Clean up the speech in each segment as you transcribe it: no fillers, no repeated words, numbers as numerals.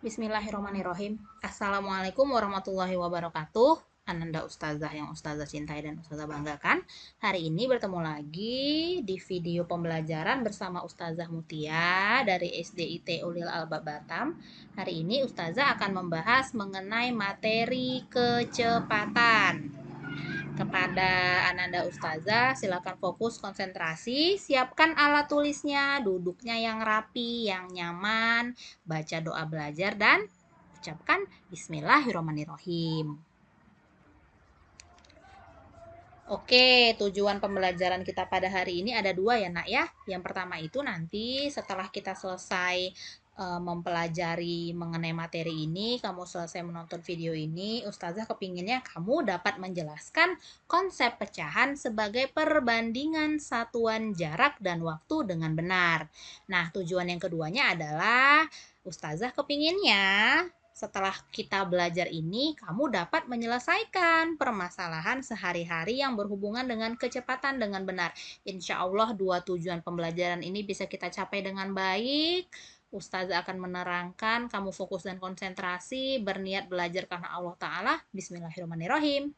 Bismillahirrahmanirrahim. Assalamualaikum warahmatullahi wabarakatuh. Ananda Ustazah yang Ustazah cintai dan Ustazah banggakan. Hari ini bertemu lagi di video pembelajaran bersama Ustazah Mutia dari SDIT Ulil Albab Batam. Hari ini Ustazah akan membahas mengenai materi kecepatan. Kepada Ananda Ustazah, silakan fokus konsentrasi, siapkan alat tulisnya, duduknya yang rapi, yang nyaman, baca doa belajar dan ucapkan Bismillahirrahmanirrahim. Oke, tujuan pembelajaran kita pada hari ini ada dua ya nak ya. Yang pertama itu nanti setelah kita selesai mempelajari mengenai materi ini, kamu selesai menonton video ini, Ustazah kepinginnya kamu dapat menjelaskan konsep pecahan sebagai perbandingan satuan jarak dan waktu dengan benar. Nah, tujuan yang keduanya adalah Ustazah kepinginnya setelah kita belajar ini, kamu dapat menyelesaikan permasalahan sehari-hari yang berhubungan dengan kecepatan dengan benar. Insya Allah dua tujuan pembelajaran ini bisa kita capai dengan baik. Ustazah akan menerangkan, kamu fokus dan konsentrasi, berniat belajar karena Allah Ta'ala. Bismillahirrahmanirrahim.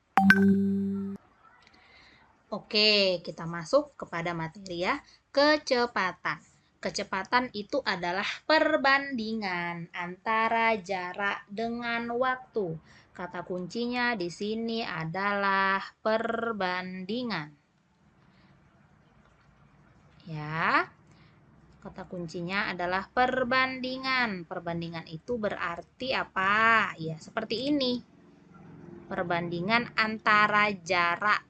Oke, kita masuk kepada materi ya. Kecepatan. Kecepatan itu adalah perbandingan antara jarak dengan waktu. Kata kuncinya di sini adalah perbandingan. Ya. Kata kuncinya adalah perbandingan. Perbandingan itu berarti apa? Ya, seperti ini. Perbandingan antara jarak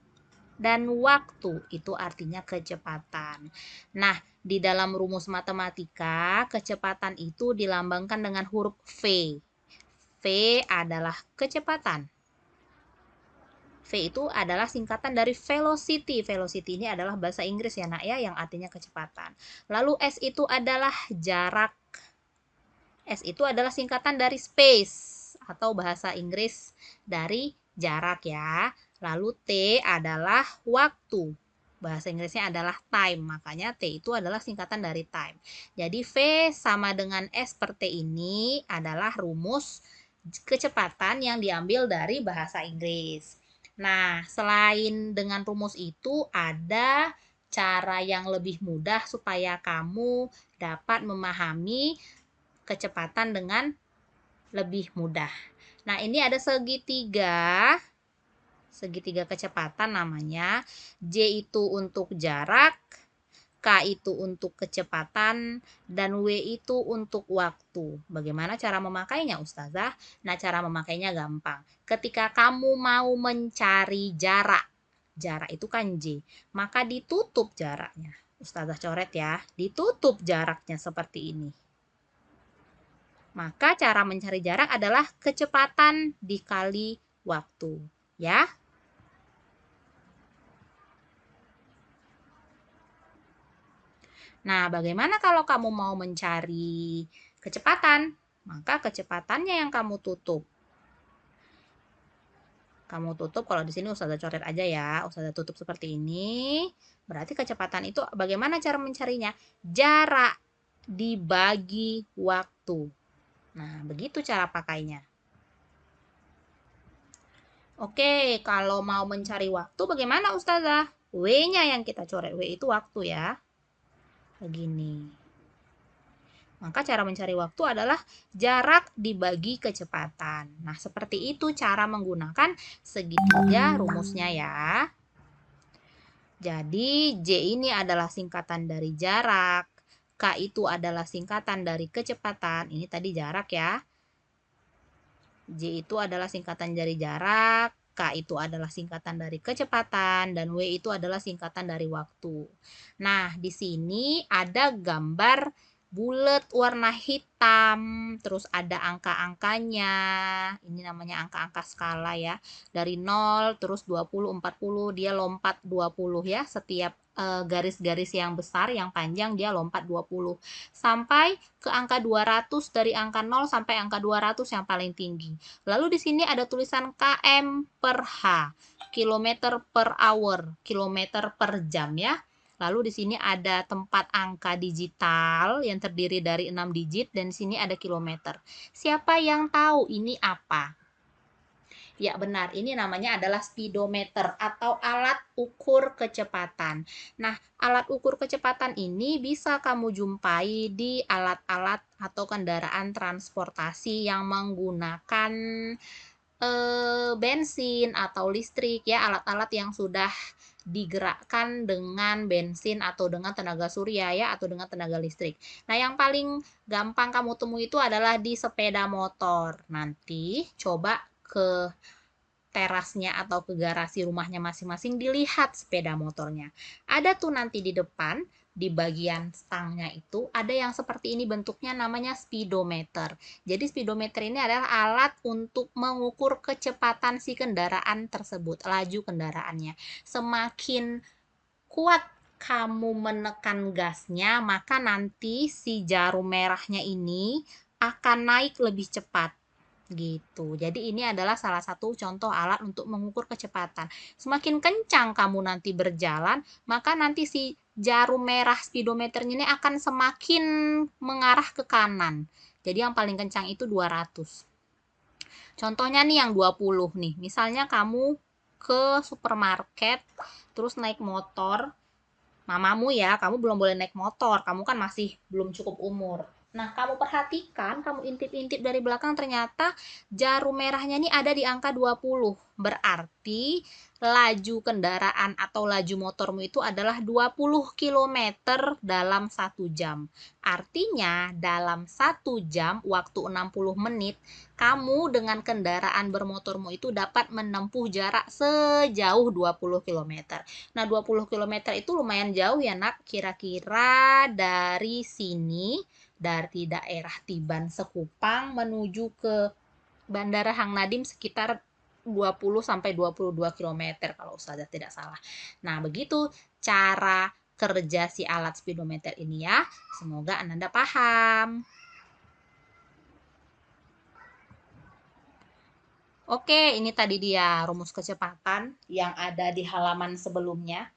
dan waktu itu artinya kecepatan. Nah, di dalam rumus matematika, kecepatan itu dilambangkan dengan huruf V. V adalah kecepatan. V itu adalah singkatan dari velocity. Velocity ini adalah bahasa Inggris ya nak ya, yang artinya kecepatan. Lalu S itu adalah jarak. S itu adalah singkatan dari space atau bahasa Inggris dari jarak ya. Lalu T adalah waktu. Bahasa Inggrisnya adalah time, makanya T itu adalah singkatan dari time. Jadi V sama dengan S per T ini adalah rumus kecepatan yang diambil dari bahasa Inggris. Nah, selain dengan rumus itu, ada cara yang lebih mudah supaya kamu dapat memahami kecepatan dengan lebih mudah. Nah, ini ada segitiga kecepatan namanya. J itu untuk jarak, K itu untuk kecepatan, dan W itu untuk waktu. Bagaimana cara memakainya, Ustazah? Nah, cara memakainya gampang. Ketika kamu mau mencari jarak itu kan J, maka ditutup jaraknya. Ustazah coret ya, ditutup jaraknya seperti ini. Maka cara mencari jarak adalah kecepatan dikali waktu, ya. Nah, bagaimana kalau kamu mau mencari kecepatan? Maka kecepatannya yang kamu tutup. Kamu tutup, kalau di sini Ustazah coret aja ya. Ustazah tutup seperti ini. Berarti kecepatan itu bagaimana cara mencarinya? Jarak dibagi waktu. Nah, begitu cara pakainya. Oke, kalau mau mencari waktu bagaimana Ustazah? W-nya yang kita coret. W itu waktu ya. Begini. Maka cara mencari waktu adalah jarak dibagi kecepatan. Nah, seperti itu cara menggunakan segitiga rumusnya ya. Jadi, J ini adalah singkatan dari jarak. K itu adalah singkatan dari kecepatan. Ini tadi jarak ya. J itu adalah singkatan dari jarak. K itu adalah singkatan dari kecepatan, dan W itu adalah singkatan dari waktu. Nah, di sini ada gambar bulat warna hitam, terus ada angka-angkanya. Ini namanya angka-angka skala ya. Dari 0, terus 20, 40, dia lompat 20 ya. Setiap garis-garis yang besar, yang panjang, dia lompat 20. Sampai ke angka 200, dari angka 0 sampai angka 200 yang paling tinggi. Lalu di sini ada tulisan km per h, kilometer per hour, kilometer per jam ya. Lalu di sini ada tempat angka digital yang terdiri dari 6 digit dan di sini ada kilometer. Siapa yang tahu ini apa? Ya benar, ini namanya adalah speedometer atau alat ukur kecepatan. Nah, alat ukur kecepatan ini bisa kamu jumpai di alat-alat atau kendaraan transportasi yang menggunakan bensin atau listrik ya, alat-alat yang sudah digerakkan dengan bensin atau dengan tenaga surya ya, atau dengan tenaga listrik. Nah, yang paling gampang kamu temui itu adalah di sepeda motor. Nanti coba ke terasnya atau ke garasi rumahnya masing-masing dilihat sepeda motornya. Ada tuh nanti di depan, di bagian stangnya itu ada yang seperti ini bentuknya, namanya speedometer. Jadi speedometer ini adalah alat untuk mengukur kecepatan si kendaraan tersebut, laju kendaraannya. Semakin kuat kamu menekan gasnya, maka nanti si jarum merahnya ini akan naik lebih cepat gitu. Jadi ini adalah salah satu contoh alat untuk mengukur kecepatan. Semakin kencang kamu nanti berjalan, maka nanti si jarum merah speedometernya ini akan semakin mengarah ke kanan. Jadi yang paling kencang itu 200. Contohnya nih yang 20 nih. Misalnya kamu ke supermarket terus naik motor, mamamu ya, kamu belum boleh naik motor, kamu kan masih belum cukup umur. Nah, kamu perhatikan, kamu intip-intip dari belakang, ternyata jarum merahnya ini ada di angka 20. Berarti laju kendaraan atau laju motormu itu adalah 20 km dalam 1 jam. Artinya, dalam 1 jam, waktu 60 menit, kamu dengan kendaraan bermotormu itu dapat menempuh jarak sejauh 20 km. Nah, 20 km itu lumayan jauh ya, Nak. Kira-kira dari sini, dari daerah Tiban Sekupang menuju ke Bandara Hang Nadim sekitar 20 sampai 22 km kalau Ustazah tidak salah. Nah, begitu cara kerja si alat speedometer ini ya. Semoga Ananda paham. Oke, ini tadi dia rumus kecepatan yang ada di halaman sebelumnya.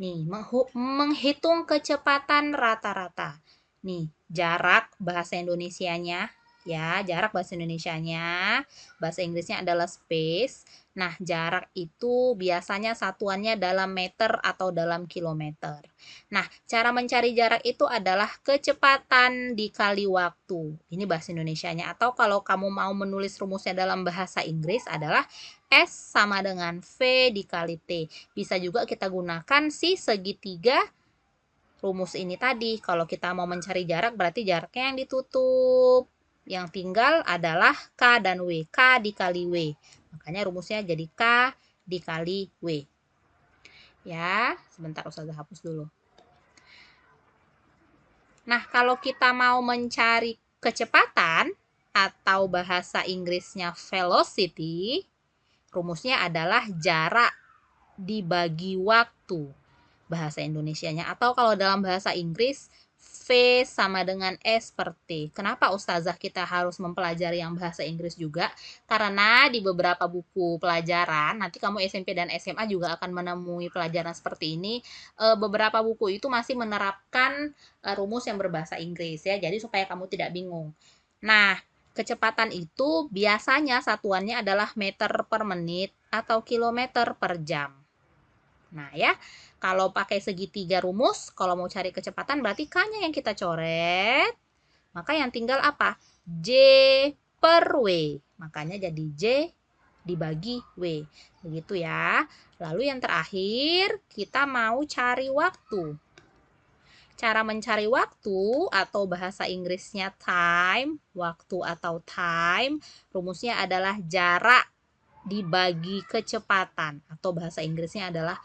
Nih, menghitung kecepatan rata-rata. Nih, jarak bahasa Indonesianya ya, jarak bahasa Indonesianya. Bahasa Inggrisnya adalah space. Nah, jarak itu biasanya satuannya dalam meter atau dalam kilometer. Nah, cara mencari jarak itu adalah kecepatan dikali waktu. Ini bahasa Indonesianya. Atau kalau kamu mau menulis rumusnya dalam bahasa Inggris adalah S sama dengan V dikali T. Bisa juga kita gunakan si segitiga rumus ini tadi. Kalau kita mau mencari jarak, berarti jaraknya yang ditutup. Yang tinggal adalah K dan W. K dikali W. Makanya rumusnya jadi K dikali W. Ya, sebentar Ustazah hapus dulu. Nah, kalau kita mau mencari kecepatan atau bahasa Inggrisnya velocity, rumusnya adalah jarak dibagi waktu bahasa Indonesianya. Atau kalau dalam bahasa Inggris, V sama dengan S per T. Kenapa Ustazah kita harus mempelajari yang bahasa Inggris juga? Karena di beberapa buku pelajaran, nanti kamu SMP dan SMA juga akan menemui pelajaran seperti ini. Beberapa buku itu masih menerapkan rumus yang berbahasa Inggris ya. Jadi supaya kamu tidak bingung. Nah, kecepatan itu biasanya satuannya adalah meter per menit atau kilometer per jam. Nah ya, kalau pakai segitiga rumus, kalau mau cari kecepatan berarti K-nya yang kita coret. Maka yang tinggal apa? J per W. Makanya jadi J dibagi W. Begitu ya. Lalu yang terakhir, kita mau cari waktu. Cara mencari waktu atau bahasa Inggrisnya time, waktu atau time, rumusnya adalah jarak dibagi kecepatan atau bahasa Inggrisnya adalah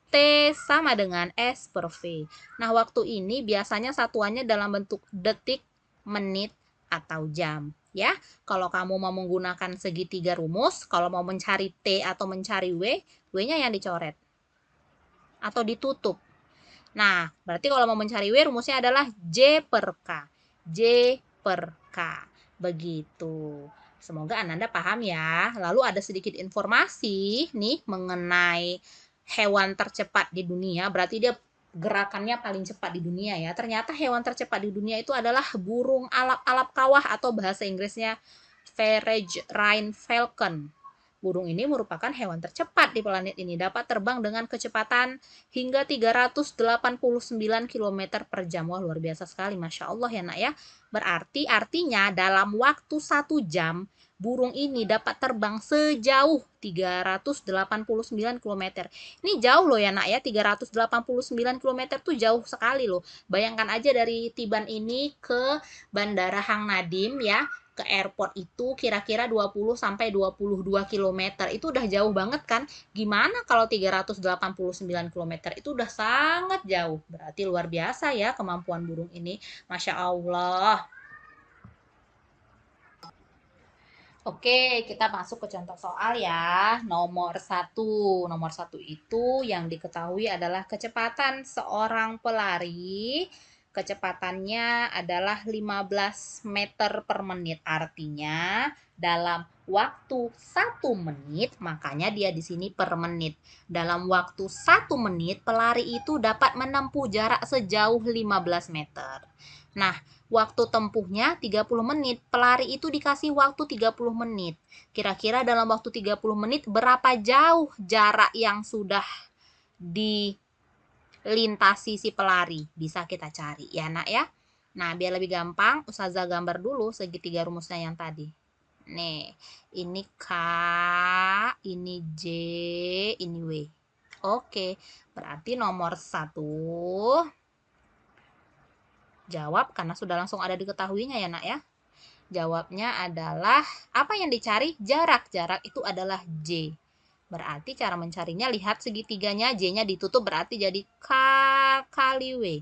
T sama dengan S per V. Nah, waktu ini biasanya satuannya dalam bentuk detik, menit, atau jam. Ya, kalau kamu mau menggunakan segitiga rumus, kalau mau mencari T atau mencari W, W-nya yang dicoret atau ditutup. Nah, berarti kalau mau mencari W, rumusnya adalah J per K. J per K. Begitu. Semoga Ananda paham ya. Lalu ada sedikit informasi nih mengenai hewan tercepat di dunia. Berarti dia gerakannya paling cepat di dunia ya. Ternyata hewan tercepat di dunia itu adalah burung alap-alap kawah atau bahasa Inggrisnya Peregrine Falcon. Burung ini merupakan hewan tercepat di planet ini, dapat terbang dengan kecepatan hingga 389 km per jam. Wah, luar biasa sekali, Masya Allah ya nak ya. Berarti artinya dalam waktu 1 jam, burung ini dapat terbang sejauh 389 km. Ini jauh loh ya nak ya, 389 km tuh jauh sekali loh. Bayangkan aja dari Tiban ini ke Bandara Hang Nadim ya, ke airport itu kira-kira 20 sampai 22 km. Itu udah jauh banget kan? Gimana kalau 389 km? Itu udah sangat jauh. Berarti luar biasa ya kemampuan burung ini. Masya Allah. Oke, kita masuk ke contoh soal ya. Nomor 1. Nomor 1 itu yang diketahui adalah kecepatan seorang pelari. Kecepatannya adalah 15 meter per menit. Artinya dalam waktu 1 menit, makanya dia di sini per menit. Dalam waktu 1 menit, pelari itu dapat menempuh jarak sejauh 15 meter. Nah, waktu tempuhnya 30 menit. Pelari itu dikasih waktu 30 menit. Kira-kira dalam waktu 30 menit berapa jauh jarak yang sudah dilintasi si pelari? Bisa kita cari ya nak ya. Nah, biar lebih gampang, Ustazah gambar dulu segitiga rumusnya yang tadi. Nih, ini K, ini J, ini W. Oke, berarti nomor 1 jawab karena sudah langsung ada diketahuinya ya nak ya. Jawabnya adalah apa yang dicari? Jarak. Jarak itu adalah J. Berarti cara mencarinya lihat segitiganya, J-nya ditutup berarti jadi K kali W.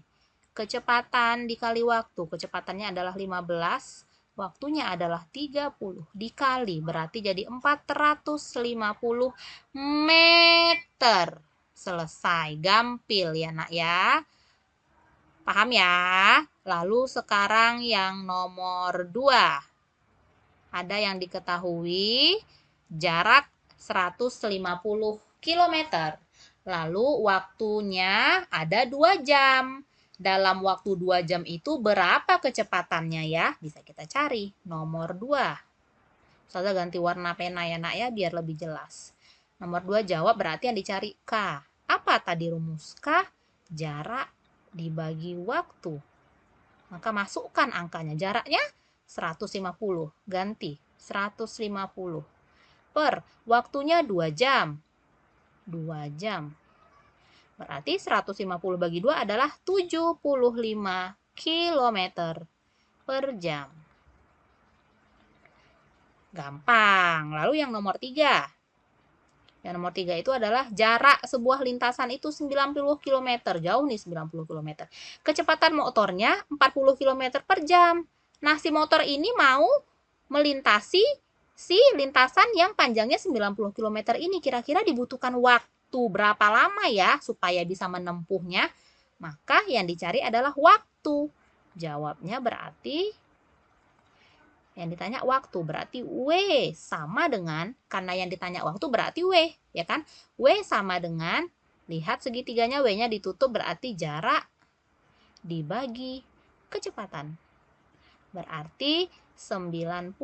Kecepatan dikali waktu. Kecepatannya adalah 15, waktunya adalah 30 dikali berarti jadi 450 meter. Selesai. Gampil ya nak ya. Paham ya? Lalu sekarang yang nomor 2. Ada yang diketahui jarak 150 km. Lalu waktunya ada 2 jam. Dalam waktu 2 jam itu berapa kecepatannya ya? Bisa kita cari. Nomor 2. Saya ganti warna pena ya nak ya biar lebih jelas. Nomor 2 jawab berarti yang dicari K. Apa tadi rumus K? Jarak dibagi waktu. Maka masukkan angkanya. Jaraknya 150. Ganti 150. Per waktunya 2 jam. 2 jam. Berarti 150 bagi 2 adalah 75 km per jam. Gampang. Lalu yang nomor 3. Yang nomor 3 itu adalah jarak sebuah lintasan itu 90 km. Jauh nih 90 km. Kecepatan motornya 40 km per jam. Nah, si motor ini mau melintasi si lintasan yang panjangnya 90 km ini. Kira-kira dibutuhkan waktu berapa lama ya supaya bisa menempuhnya? Maka yang dicari adalah waktu. Jawabnya berarti yang ditanya waktu berarti W sama dengan, karena yang ditanya waktu berarti W, ya kan? W sama dengan, lihat segitiganya W-nya ditutup berarti jarak dibagi kecepatan. Berarti 90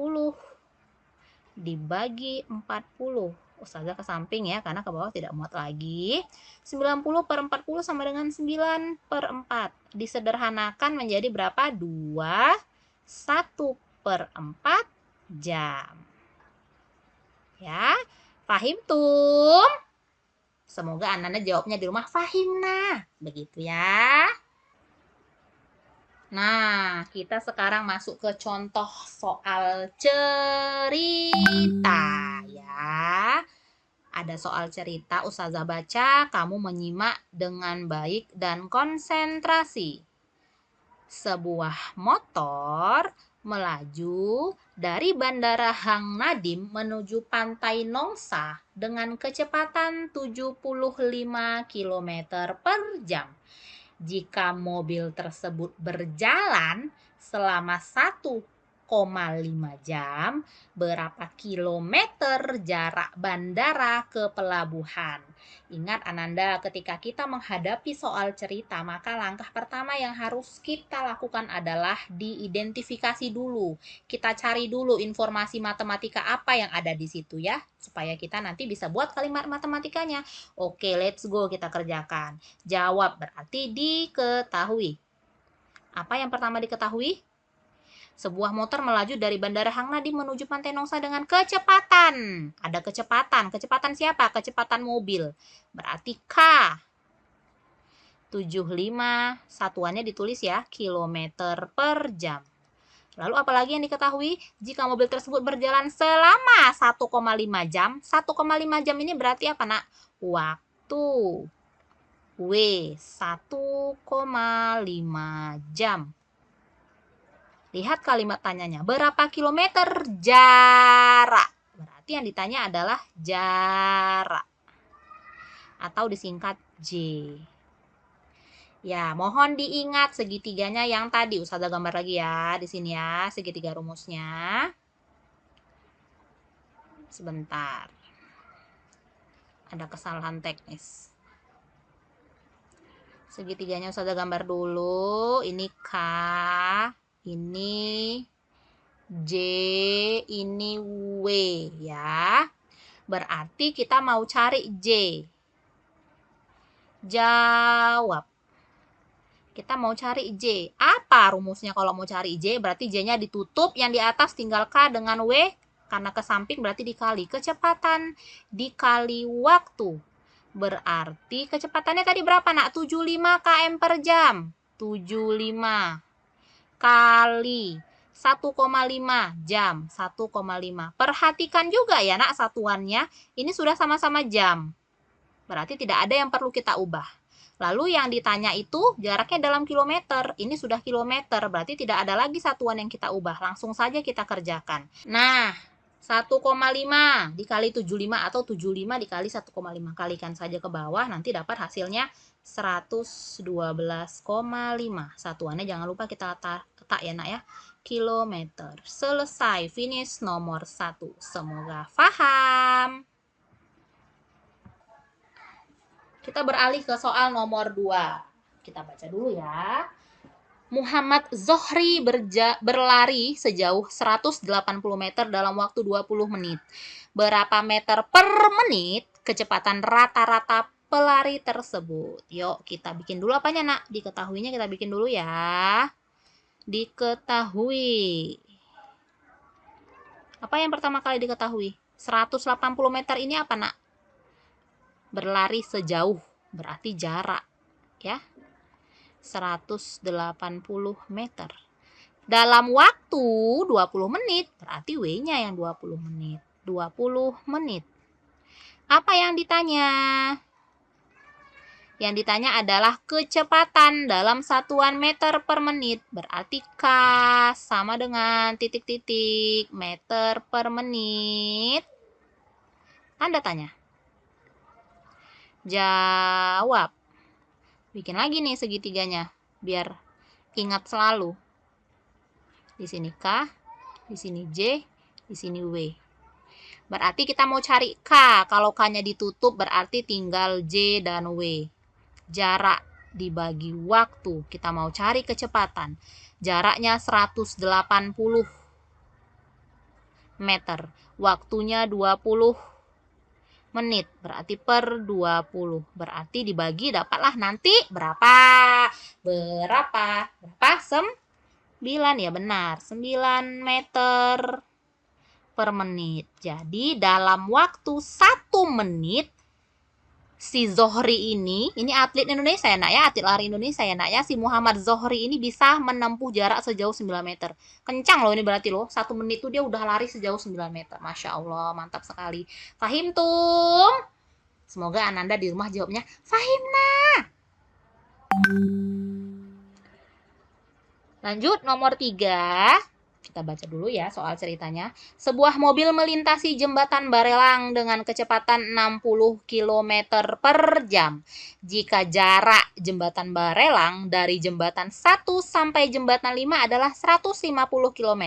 dibagi 40. Ustazah ke samping ya, karena ke bawah tidak muat lagi. 90 per 40 sama dengan 9 per 4. Disederhanakan menjadi berapa? 2, 1 per 4 jam. Ya, fahim tuh? Semoga anak-anak jawabnya di rumah fahim nah. Begitu ya. Nah, kita sekarang masuk ke contoh soal cerita ya. Ada soal cerita, Ustazah baca, kamu menyimak dengan baik dan konsentrasi. Sebuah motor melaju dari Bandara Hang Nadim menuju Pantai Nongsa dengan kecepatan 75 km per jam. Jika mobil tersebut berjalan selama 1 jam, berapa kilometer jarak bandara ke pelabuhan? Ingat Ananda, ketika kita menghadapi soal cerita, maka langkah pertama yang harus kita lakukan adalah diidentifikasi dulu. Kita cari dulu informasi matematika apa yang ada di situ ya, supaya kita nanti bisa buat kalimat matematikanya. Oke, let's go, kita kerjakan. Jawab berarti diketahui. Apa yang pertama diketahui? Sebuah motor melaju dari Bandara Hang Nadim menuju Pantai Nongsa dengan kecepatan. Ada kecepatan. Kecepatan siapa? Kecepatan mobil. Berarti K. 75, satuannya ditulis ya, kilometer per jam. Lalu apalagi yang diketahui? Jika mobil tersebut berjalan selama 1,5 jam. 1,5 jam ini berarti apa, Nak? Waktu. W. 1,5 jam. Lihat kalimat tanyanya. Berapa kilometer jarak? Berarti yang ditanya adalah jarak. Atau disingkat J. Ya, mohon diingat segitiganya yang tadi. Ustazah gambar lagi ya. Di sini ya, segitiga rumusnya. Sebentar. Ada kesalahan teknis. Segitiganya Ustazah gambar dulu. Ini K. Ini J, ini W ya. Berarti kita mau cari J. Jawab. Kita mau cari J. Apa rumusnya kalau mau cari J? Berarti J-nya ditutup, yang di atas tinggal K dengan W. Karena ke samping berarti dikali kecepatan dikali waktu. Berarti kecepatannya tadi berapa, Nak? 75 km per jam. 75 kali 1,5 jam, 1,5. Perhatikan juga ya, Nak, satuannya. Ini sudah sama-sama jam. Berarti tidak ada yang perlu kita ubah. Lalu yang ditanya itu jaraknya dalam kilometer. Ini sudah kilometer, berarti tidak ada lagi satuan yang kita ubah. Langsung saja kita kerjakan. Nah, 1,5 dikali 75 atau 75 dikali 1,5. Kalikan saja ke bawah, nanti dapat hasilnya 112,5. Satuannya jangan lupa kita letak ya, Nak ya. Kilometer. Selesai, finish nomor 1. Semoga paham. Kita beralih ke soal nomor 2. Kita baca dulu ya. Muhammad Zohri berlari sejauh 180 meter dalam waktu 20 menit. Berapa meter per menit kecepatan rata-rata pelari tersebut? Yuk, kita bikin dulu apanya, Nak? Diketahuinya kita bikin dulu ya. Diketahui. Apa yang pertama kali diketahui? 180 meter ini apa, Nak? Berlari sejauh, berarti jarak. Ya. 180 meter. Dalam waktu 20 menit, berarti W-nya yang 20 menit. 20 menit. Apa yang ditanya? Yang ditanya adalah kecepatan dalam satuan meter per menit. Berarti K sama dengan titik-titik meter per menit. Tanda tanya. Jawab. Bikin lagi nih segitiganya, biar ingat selalu. Di sini K, di sini J, di sini W. Berarti kita mau cari K. Kalau K-nya ditutup berarti tinggal J dan W. Jarak dibagi waktu. Kita mau cari kecepatan. Jaraknya 180 meter. Waktunya 20 menit, berarti per 20. Berarti dibagi dapatlah nanti berapa? Berapa? 9 ya, benar. 9 meter per menit. Jadi dalam waktu 1 menit si Zohri ini atlet Indonesia ya, Nak ya, atlet lari Indonesia ya, Nak ya. Si Muhammad Zohri ini bisa menempuh jarak sejauh 9 meter. Kencang loh ini berarti loh. 1 menit tuh dia udah lari sejauh 9 meter. Masya Allah, mantap sekali. Fahim tum? Semoga Ananda di rumah jawabnya Fahimna. Lanjut nomor 3. Kita baca dulu ya soal ceritanya. Sebuah mobil melintasi jembatan Barelang dengan kecepatan 60 km per jam. Jika jarak jembatan Barelang dari jembatan 1 sampai jembatan 5 adalah 150 km,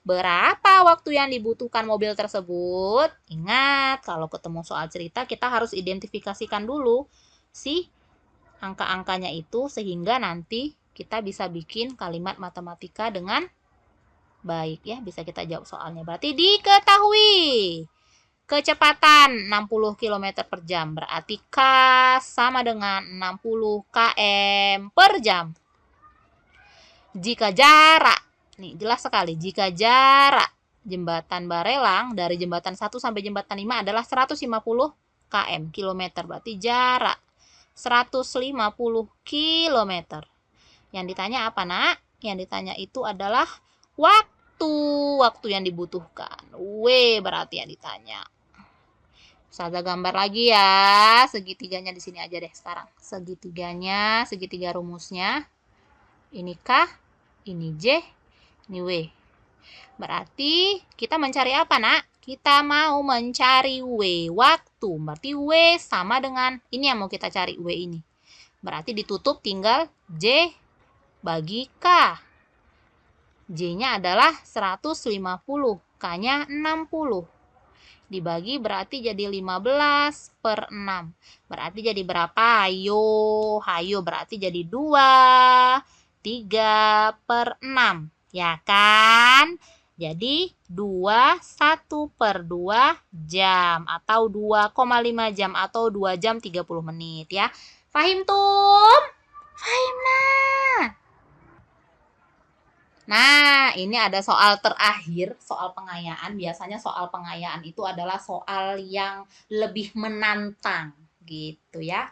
berapa waktu yang dibutuhkan mobil tersebut? Ingat, kalau ketemu soal cerita kita harus identifikasikan dulu si angka-angkanya itu sehingga nanti kita bisa bikin kalimat matematika dengan baik ya, bisa kita jawab soalnya. Berarti diketahui kecepatan 60 km per jam. Berarti K sama dengan 60 km per jam. Jika jarak, nih jelas sekali, jika jarak jembatan Barelang dari jembatan 1 sampai jembatan 5 adalah 150 km, kilometer. Berarti jarak 150 km. Yang ditanya apa, Nak? Yang ditanya itu adalah waktu yang dibutuhkan. W berarti yang ditanya. Ustazah gambar lagi ya. Segitiganya di sini aja deh sekarang. Segitiga rumusnya. Ini K, ini J, ini W. Berarti kita mencari apa, Nak? Kita mau mencari W, waktu. Berarti W sama dengan ini yang mau kita cari, W ini. Berarti ditutup tinggal J bagi K. J-nya adalah 150, K-nya 60. Dibagi berarti jadi 15 per 6. Berarti jadi berapa? Hayo berarti jadi 2, 3 per 6. Ya kan? Jadi 1 per 2 jam atau 2,5 jam atau 2 jam 30 menit ya. Fahim tum? Fahim nah? Nah, ini ada soal terakhir, soal pengayaan. Biasanya soal pengayaan itu adalah soal yang lebih menantang, gitu ya.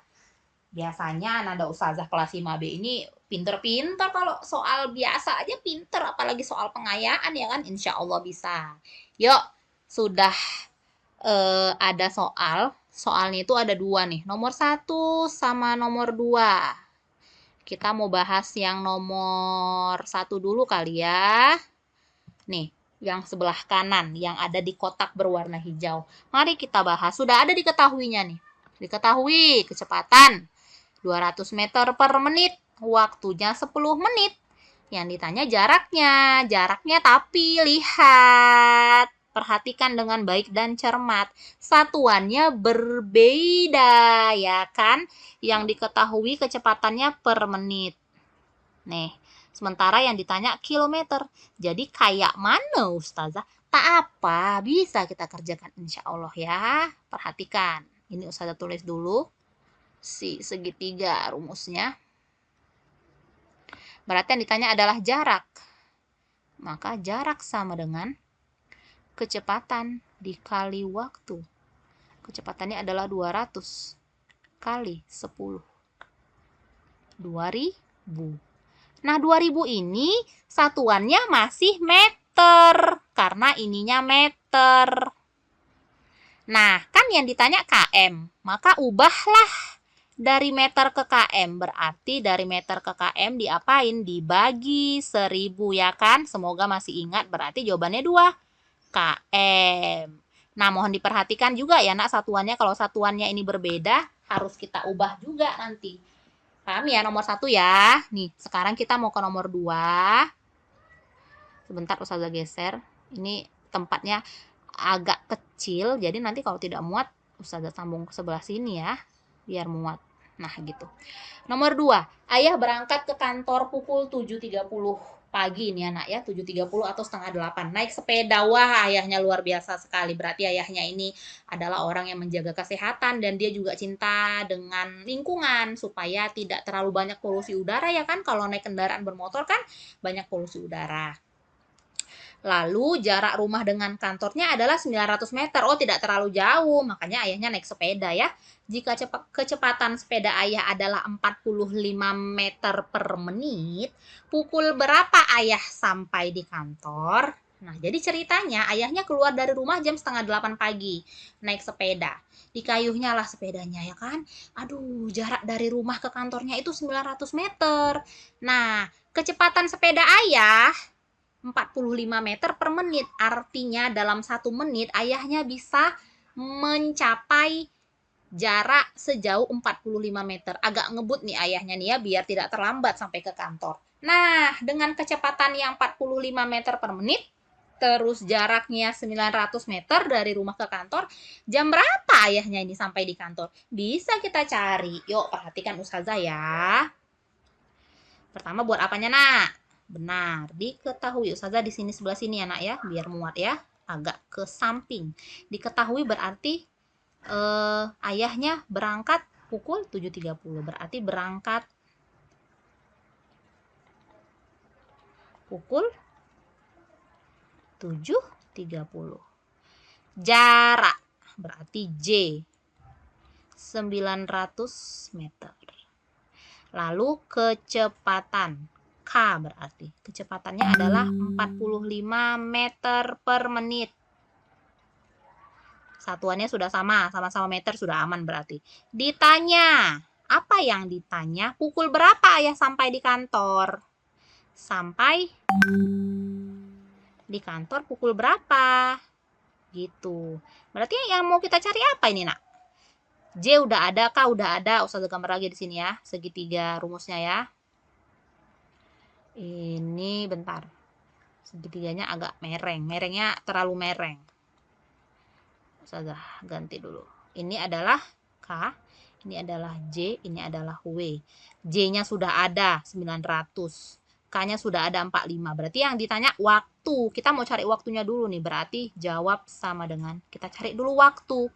Biasanya nada ustazah kelas 5B ini pinter-pinter, kalau soal biasa aja pinter, apalagi soal pengayaan ya kan, insya Allah bisa. Yuk, sudah ada soalnya itu ada 2 nih, nomor 1 sama nomor 2. Kita mau bahas yang nomor 1 dulu kali ya. Nih, yang sebelah kanan, yang ada di kotak berwarna hijau. Mari kita bahas. Sudah ada diketahuinya nih. Diketahui kecepatan 200 meter per menit. Waktunya 10 menit. Yang ditanya jaraknya. Jaraknya tapi lihat. Perhatikan dengan baik dan cermat. Satuannya berbeda, ya kan? Yang diketahui kecepatannya per menit. Nih, sementara yang ditanya kilometer. Jadi kayak mana Ustazah? Tak apa, bisa kita kerjakan insya Allah ya. Perhatikan. Ini Ustazah tulis dulu. Si segitiga rumusnya. Berarti yang ditanya adalah jarak. Maka jarak sama dengan kecepatan dikali waktu. Kecepatannya adalah 200 kali 10. 2000. Nah, 2000 ini satuannya masih meter. Karena ininya meter. Nah, kan yang ditanya km. Maka ubahlah dari meter ke km. Berarti dari meter ke km diapain? Dibagi 1000 ya kan? Semoga masih ingat. Berarti jawabannya 2 km. Nah, mohon diperhatikan juga ya nak, satuannya kalau satuannya ini berbeda harus kita ubah juga nanti. Paham ya nomor 1 ya? Nih, sekarang kita mau ke nomor 2. Sebentar Ustazah geser. Ini tempatnya agak kecil, jadi nanti kalau tidak muat Ustazah sambung ke sebelah sini ya, biar muat. Nah, gitu. Nomor 2, ayah berangkat ke kantor pukul 7.30 pagi nih anak ya, 7.30 atau setengah 8. Naik sepeda. Wah, ayahnya luar biasa sekali. Berarti ayahnya ini adalah orang yang menjaga kesehatan dan dia juga cinta dengan lingkungan supaya tidak terlalu banyak polusi udara ya kan. Kalau naik kendaraan bermotor kan banyak polusi udara. Lalu jarak rumah dengan kantornya adalah 900 meter. Oh, tidak terlalu jauh. Makanya ayahnya naik sepeda ya. Jika kecepatan sepeda ayah adalah 45 meter per menit, pukul berapa ayah sampai di kantor? Nah, jadi ceritanya ayahnya keluar dari rumah jam setengah 8 pagi. Naik sepeda. Dikayuhnya lah sepedanya ya kan. Aduh, jarak dari rumah ke kantornya itu 900 meter. Nah, kecepatan sepeda ayah 45 meter per menit. Artinya dalam 1 menit ayahnya bisa mencapai jarak sejauh 45 meter. Agak ngebut nih ayahnya nih ya, biar tidak terlambat sampai ke kantor. Nah, dengan kecepatan yang 45 meter per menit, terus jaraknya 900 meter dari rumah ke kantor, jam berapa ayahnya ini sampai di kantor? Bisa kita cari. Yuk, perhatikan Ustazah ya. Pertama buat apanya, Nak? Benar, diketahui. Ustazah di sini sebelah sini ya, Nak ya, biar muat ya. Agak ke samping. Diketahui berarti ayahnya berangkat pukul 7.30, berarti berangkat pukul 7.30. Jarak berarti J 900 meter. Lalu kecepatan K berarti kecepatannya adalah 45 meter per menit. Satuannya sudah sama-sama meter sudah aman berarti. Ditanya, apa yang ditanya? Pukul berapa ayah sampai di kantor? Sampai di kantor pukul berapa? Gitu. Berarti yang mau kita cari apa ini, Nak? J udah ada, K udah ada. Ustazah gambar lagi di sini ya, segitiga rumusnya ya. Ini bentar. Segitiganya agak mereng. Merengnya terlalu mereng. Ustazah ganti dulu. Ini adalah K, ini adalah J, ini adalah W. J-nya sudah ada 900. K-nya sudah ada 45. Berarti yang ditanya waktu. Kita mau cari waktunya dulu nih. Berarti jawab sama dengan kita cari dulu waktu.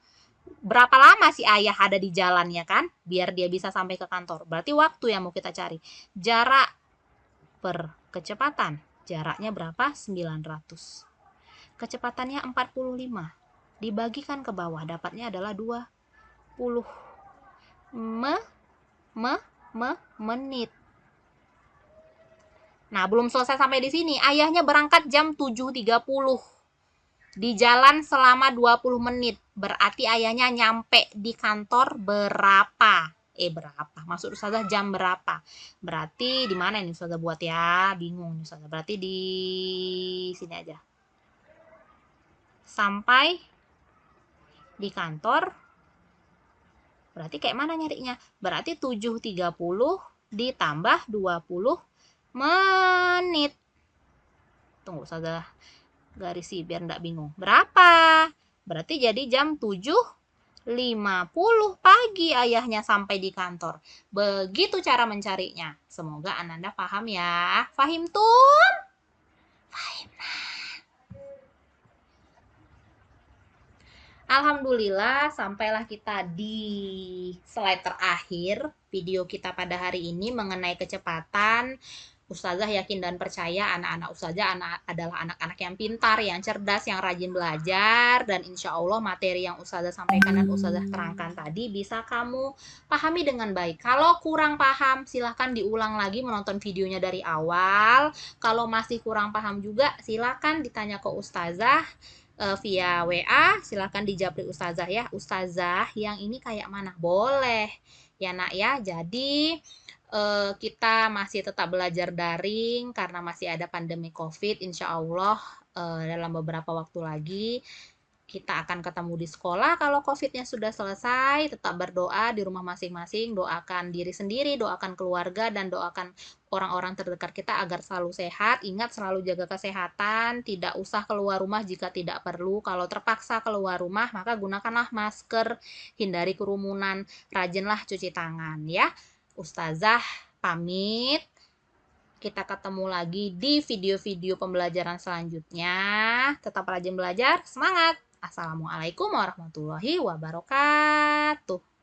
Berapa lama si ayah ada di jalannya kan? Biar dia bisa sampai ke kantor. Berarti waktu yang mau kita cari. Jarak per kecepatan. Jaraknya berapa? 900. Kecepatannya 45. Dibagikan ke bawah, dapatnya adalah 20 menit. Nah, belum selesai sampai di sini. Ayahnya berangkat jam 7.30. Di jalan selama 20 menit. Berarti ayahnya nyampe di kantor berapa? Berapa? Maksud Ustazah jam berapa? Berarti di mana ini Ustazah buat ya? Bingung Ustazah. Berarti di sini aja. Sampai di kantor, berarti kayak mana nyarinya? Berarti 7.30 ditambah 20 menit. Tunggu saja garisi biar enggak bingung. Berapa? Berarti jadi jam 7.50 pagi ayahnya sampai di kantor. Begitu cara mencarinya. Semoga Ananda paham ya. Fahim tuh? Fahim. Alhamdulillah, sampailah kita di slide terakhir video kita pada hari ini mengenai kecepatan. Ustazah yakin dan percaya anak-anak Ustazah adalah anak-anak yang pintar, yang cerdas, yang rajin belajar. Dan insya Allah materi yang Ustazah sampaikan dan Ustazah terangkan tadi bisa kamu pahami dengan baik. Kalau kurang paham, silahkan diulang lagi menonton videonya dari awal. Kalau masih kurang paham juga, silahkan ditanya ke Ustazah via WA, silahkan dijapri Ustazah ya. Ustazah yang ini kayak mana? Boleh ya nak ya. Jadi kita masih tetap belajar daring karena masih ada pandemi COVID. Insya Allah dalam beberapa waktu lagi kita akan ketemu di sekolah. Kalau COVID-nya sudah selesai, tetap berdoa di rumah masing-masing, doakan diri sendiri, doakan keluarga, dan doakan orang-orang terdekat kita agar selalu sehat. Ingat selalu jaga kesehatan, tidak usah keluar rumah jika tidak perlu. Kalau terpaksa keluar rumah, maka gunakanlah masker, hindari kerumunan, rajinlah cuci tangan ya. Ustazah pamit. Kita ketemu lagi di video-video pembelajaran selanjutnya. Tetap rajin belajar, semangat! Assalamualaikum warahmatullahi wabarakatuh.